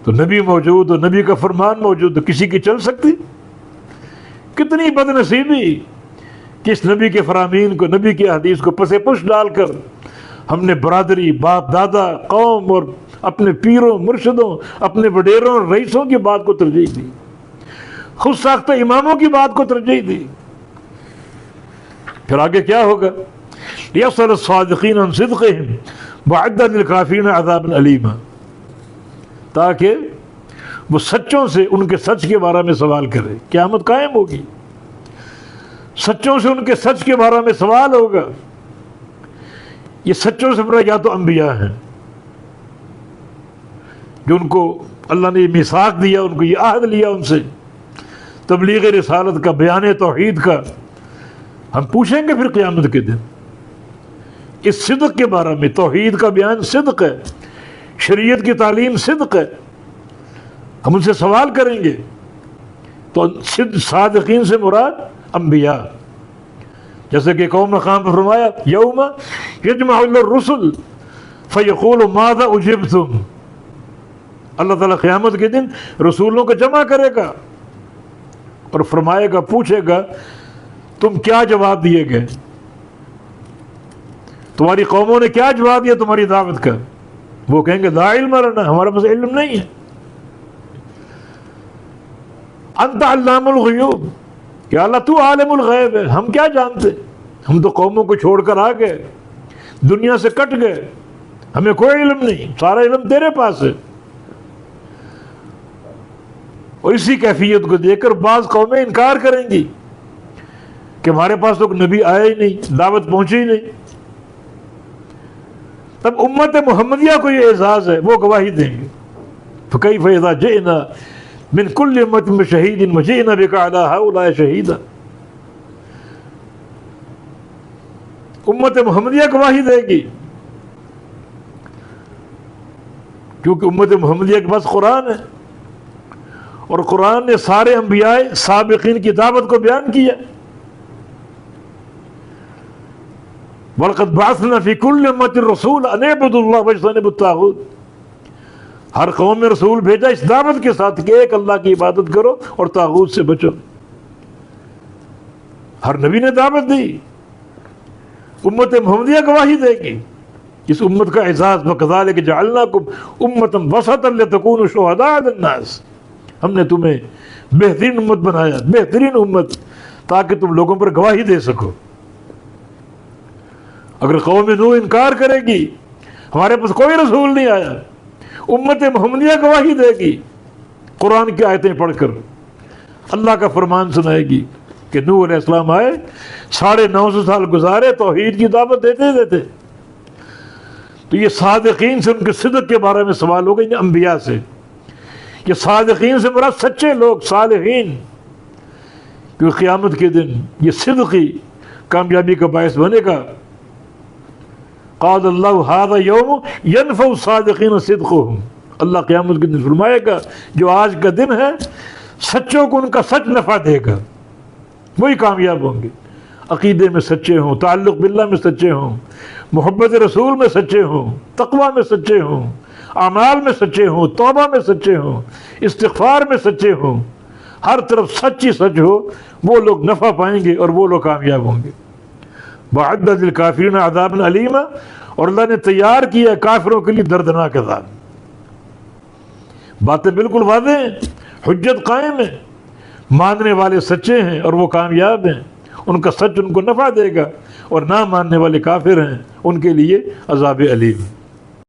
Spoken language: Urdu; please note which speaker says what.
Speaker 1: تو نبی موجود اور نبی کا فرمان موجود، تو کسی کی چل سکتی؟ کتنی بد نصیبی کہ اس نبی کے فرامین کو، نبی کی حدیث کو پس پش ڈال کر ہم نے برادری، باپ دادا، قوم اور اپنے پیروں مرشدوں، اپنے وڈیروں اور رئیسوں کی بات کو ترجیح دی، خود ساختہ اماموں کی بات کو ترجیح دی۔ پھر آگے کیا ہوگا؟ یسأل الصادقین عن صدقہم وأعد للکافرین عذابا علیما، تاکہ وہ سچوں سے ان کے سچ کے بارے میں سوال کرے۔ قیامت قائم ہوگی، سچوں سے ان کے سچ کے بارے میں سوال ہوگا۔ یہ سچوں سے مراد یا تو انبیاء ہیں جو ان کو اللہ نے یہ میثاق دیا، ان کو یہ عہد لیا ان سے، تبلیغ رسالت کا، بیان توحید کا، ہم پوچھیں گے پھر قیامت کے دن اس صدق کے بارے میں۔ توحید کا بیان صدق ہے، شریعت کی تعلیم صدق ہے، ہم ان سے سوال کریں گے۔ تو صادقین سے مراد انبیاء، جیسے کہ قوم مقام پر فرمایا یوم یجمع الرسل فیقول ماذا اجبتم، اللہ تعالیٰ قیامت کے دن رسولوں کو جمع کرے گا اور فرمائے گا، پوچھے گا تم کیا جواب دیے گئے، تمہاری قوموں نے کیا جواب دیا تمہاری دعوت کا؟ وہ کہیں گے لا علم لنا، ہمارے پاس علم نہیں ہے۔ انت علام الغیوب، کہ اللہ تو عالم الغیب ہے، ہم کیا جانتے، ہم تو قوموں کو چھوڑ کر آ گئے، دنیا سے کٹ گئے، ہمیں کوئی علم نہیں، سارا علم تیرے پاس ہے۔ اور اسی کیفیت کو دیکھ کر بعض قومیں انکار کریں گی کہ ہمارے پاس تو نبی آیا ہی نہیں، دعوت پہنچی ہی نہیں۔ تب امت محمدیہ کو یہ اعزاز ہے، وہ گواہی دیں گے۔ فَكَيْفَ إِذَا جِئْنَا مِنْ كُلِّ أُمَّةٍ بِشَهِيدٍ وَجِئْنَا بِكَ عَلَىٰ هَؤُلَاءِ شَهِيدًا، امت محمدیہ گواہی دے گی، کیونکہ امت محمدیہ کے پاس قرآن ہے، اور قرآن نے سارے انبیاء سابقین کی دعوت کو بیان کیا۔ وَلَقَدْ بَعَثْنَا فِي كُلِّ أُمَّةٍ رَسُولًا أَنِ اعْبُدُوا اللَّهَ وَاجْتَنِبُوا الطَّاغُوتَ، ہر قوم میں رسول بھیجا اس دعوت کے ساتھ کہ ایک اللہ کی عبادت کرو اور طاغوت سے بچو۔ ہر نبی نے دعوت دی، امت محمدیہ گواہی دے گی۔ اس امت کا اعزاز وَكَذَلِكَ جَعَلْنَاكُمْ أُمَّةً وَسَطًا لِتَكُونُوا شُهَدَاءَ عَلَى النَّاسِ، ہم نے تمہیں بہترین امت بنایا، بہترین امت، تاکہ تم لوگوں پر گواہی دے سکو۔ اگر قوم نوح انکار کرے گی، ہمارے پاس کوئی رسول نہیں آیا، امت محمدیہ گواہی دے گی، قرآن کی آیتیں پڑھ کر اللہ کا فرمان سنائے گی کہ نوح علیہ السلام آئے، 950 سال گزارے، توحید کی دعوت دیتے۔ تو یہ صادقین سے، ان کے صدق کے بارے میں سوال ہوگا، ان انبیاء سے۔ یہ صادقین سے مراد سچے لوگ، صالحین، کیونکہ قیامت کے دن یہ صدقی کامیابی کا باعث بنے گا۔ قال اللہ ھذا یوم ینفع الصادقین صدقہم، اللہ قیامت کے دن فرمائے گا جو آج کا دن ہے سچوں کو ان کا سچ نفع دے گا، وہی کامیاب ہوں گے۔ عقیدے میں سچے ہوں، تعلق باللہ میں سچے ہوں، محبت رسول میں سچے ہوں، تقوی میں سچے ہوں، اعمال میں سچے ہوں، توبہ میں سچے ہوں، استغفار میں سچے ہوں، ہر طرف سچ ہی سچ ہو، وہ لوگ نفع پائیں گے اور وہ لوگ کامیاب ہوں گے۔ وَأَعَدَّ لِلْكَافِرِينَ عَذَابًا أَلِيمًا، اور اللہ نے تیار کیا کافروں کے لیے دردناک عذاب۔ باتیں بالکل واضح ہیں، حجت قائم ہے، ماننے والے سچے ہیں اور وہ کامیاب ہیں، ان کا سچ ان کو نفع دے گا، اور نہ ماننے والے کافر ہیں، ان کے لیے عذاب علیم۔